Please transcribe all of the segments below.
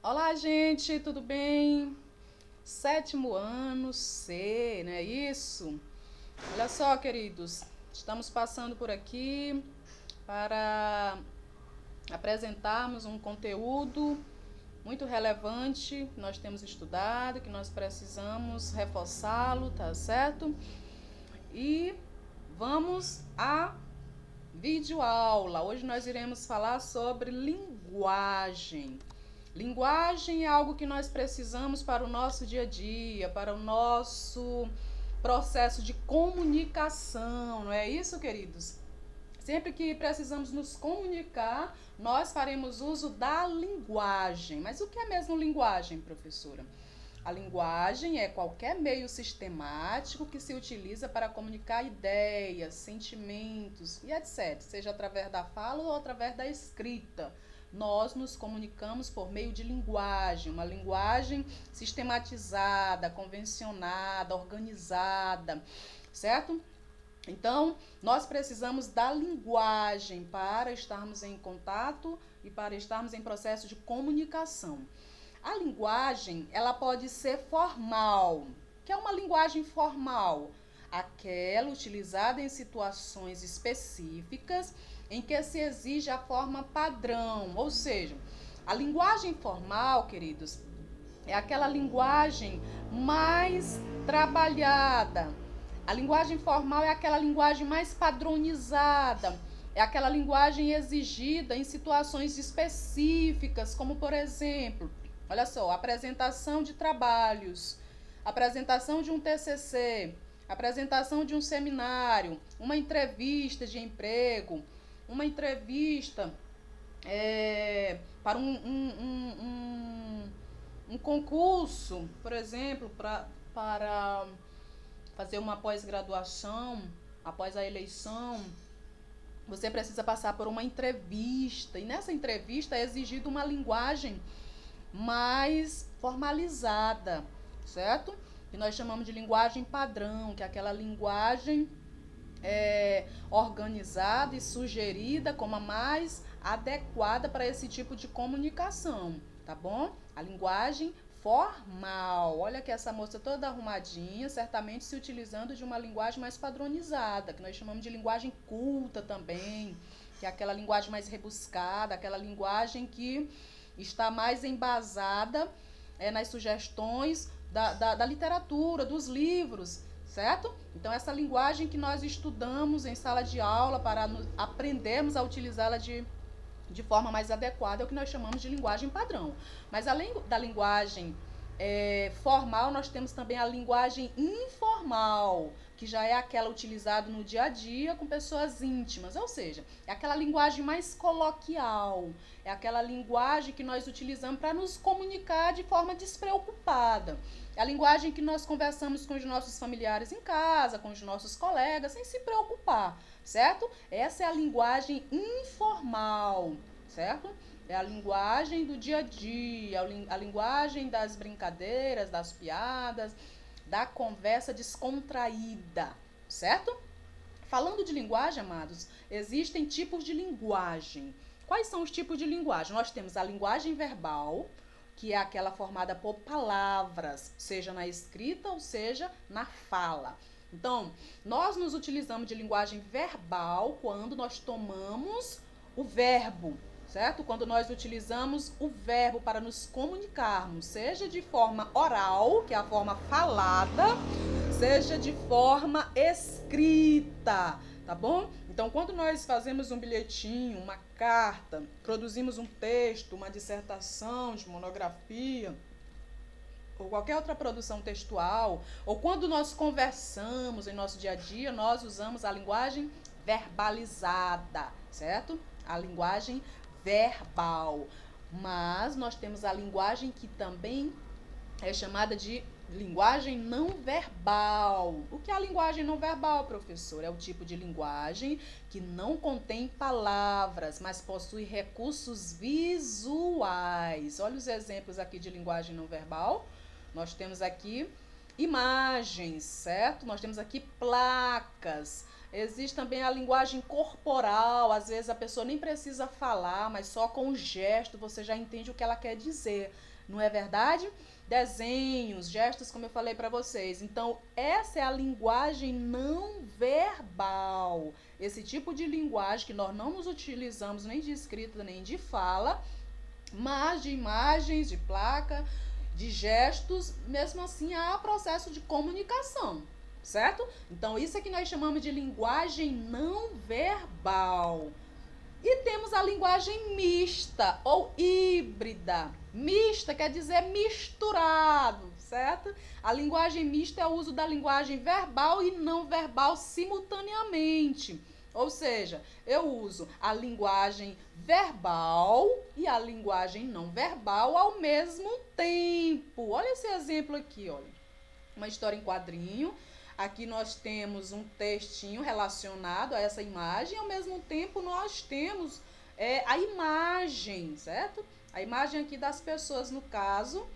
Olá, gente, tudo bem? Sétimo ano C, não é isso? Olha só, queridos, estamos passando por aqui para apresentarmos um conteúdo muito relevante que nós temos estudado, que nós precisamos reforçá-lo, tá certo? E vamos à videoaula. Hoje nós iremos falar sobre linguagem. Linguagem é algo que nós precisamos para o nosso dia a dia, para o nosso processo de comunicação, não é isso, queridos? Sempre que precisamos nos comunicar, nós faremos uso da linguagem. Mas o que é mesmo linguagem, professora? A linguagem é qualquer meio sistemático que se utiliza para comunicar ideias, sentimentos e etc., seja através da fala ou através da escrita. Nós nos comunicamos por meio de linguagem, uma linguagem sistematizada, convencionada, organizada, certo? Então, nós precisamos da linguagem para estarmos em contato e para estarmos em processo de comunicação. A linguagem, ela pode ser formal. O que é uma linguagem formal? Aquela utilizada em situações específicas em que se exige a forma padrão, ou seja, a linguagem formal, queridos, é aquela linguagem mais trabalhada. A linguagem formal é aquela linguagem mais padronizada. É aquela linguagem exigida em situações específicas, como por exemplo, olha só, apresentação de trabalhos, apresentação de um TCC, apresentação de um seminário, uma entrevista de emprego, uma entrevista para um concurso, por exemplo, para fazer uma pós-graduação, após a eleição, você precisa passar por uma entrevista. E nessa entrevista é exigido uma linguagem mais formalizada, certo? Que nós chamamos de linguagem padrão, que é aquela linguagem organizada e sugerida como a mais adequada para esse tipo de comunicação, tá bom? A linguagem formal. Olha que essa moça toda arrumadinha, certamente se utilizando de uma linguagem mais padronizada, que nós chamamos de linguagem culta também, que é aquela linguagem mais rebuscada, aquela linguagem que está mais embasada nas sugestões da literatura, dos livros, certo? Então, essa linguagem que nós estudamos em sala de aula para aprendermos a utilizá-la de forma mais adequada é o que nós chamamos de linguagem padrão. Mas além da linguagem formal, nós temos também a linguagem informal, que já é aquela utilizada no dia a dia com pessoas íntimas, ou seja, é aquela linguagem mais coloquial, é aquela linguagem que nós utilizamos para nos comunicar de forma despreocupada. É a linguagem que nós conversamos com os nossos familiares em casa, com os nossos colegas, sem se preocupar, certo? Essa é a linguagem informal, certo? É a linguagem do dia a dia, a linguagem das brincadeiras, das piadas, da conversa descontraída, certo? Falando de linguagem, amados, existem tipos de linguagem. Quais são os tipos de linguagem? Nós temos a linguagem verbal, que é aquela formada por palavras, seja na escrita ou seja na fala. Então, nós nos utilizamos de linguagem verbal quando nós tomamos o verbo, certo? Quando nós utilizamos o verbo para nos comunicarmos, seja de forma oral, que é a forma falada, seja de forma escrita, tá bom? Então, quando nós fazemos um bilhetinho, uma carta, produzimos um texto, uma dissertação de monografia, ou qualquer outra produção textual, ou quando nós conversamos em nosso dia a dia, nós usamos a linguagem verbalizada, certo? A linguagem verbal. Mas nós temos a linguagem que também é chamada de linguagem não verbal. O que é a linguagem não verbal, professor? É o tipo de linguagem que não contém palavras, mas possui recursos visuais. Olha os exemplos aqui de linguagem não verbal. Nós temos aqui imagens, certo? Nós temos aqui placas. Existe também a linguagem corporal. Às vezes a pessoa nem precisa falar, mas só com o gesto você já entende o que ela quer dizer. Não é verdade? Desenhos, gestos, como eu falei para vocês. Então, essa é a linguagem não verbal. Esse tipo de linguagem que nós não nos utilizamos nem de escrita nem de fala, mas de imagens, de placa, de gestos, mesmo assim há processo de comunicação, certo? Então, isso é que nós chamamos de linguagem não verbal. E temos a linguagem mista ou híbrida. Mista quer dizer misturado, certo? A linguagem mista é o uso da linguagem verbal e não verbal simultaneamente. Ou seja, eu uso a linguagem verbal e a linguagem não verbal ao mesmo tempo. Olha esse exemplo aqui, olha. Uma história em quadrinho. Aqui nós temos um textinho relacionado a essa imagem, ao mesmo tempo nós temos a imagem, certo? A imagem aqui das pessoas, no caso,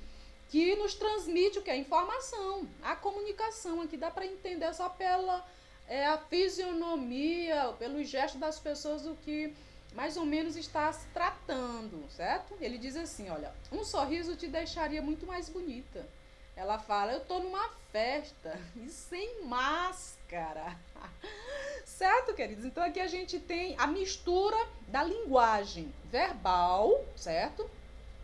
que nos transmite o que? A informação, a comunicação. Aqui dá para entender só pela a fisionomia, pelo gesto das pessoas, do que mais ou menos está se tratando, certo? Ele diz assim, olha, um sorriso te deixaria muito mais bonita. Ela fala, eu tô numa festa e sem máscara. Certo, queridos? Então aqui a gente tem a mistura da linguagem verbal, certo?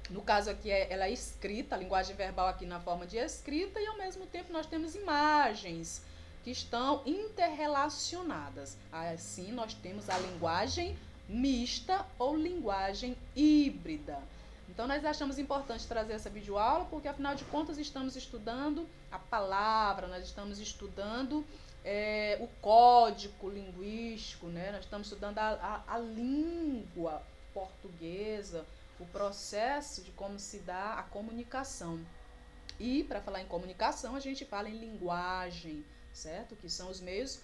No caso aqui ela é escrita, a linguagem verbal aqui na forma de escrita, e ao mesmo tempo nós temos imagens que estão interrelacionadas. Assim nós temos a linguagem mista ou linguagem híbrida. Então, nós achamos importante trazer essa videoaula porque, afinal de contas, estamos estudando a palavra, nós estamos estudando o código linguístico, né? Nós estamos estudando a língua portuguesa, o processo de como se dá a comunicação. E, para falar em comunicação, a gente fala em linguagem, certo? Que são os meios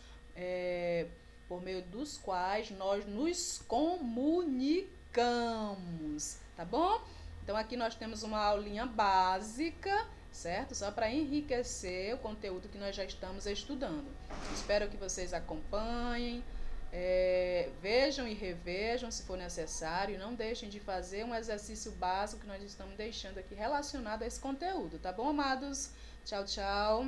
por meio dos quais nós nos comunicamos, tá bom? Então, aqui nós temos uma aulinha básica, certo? Só para enriquecer o conteúdo que nós já estamos estudando. Espero que vocês acompanhem, vejam e revejam se for necessário. Não deixem de fazer um exercício básico que nós estamos deixando aqui relacionado a esse conteúdo, tá bom, amados? Tchau, tchau!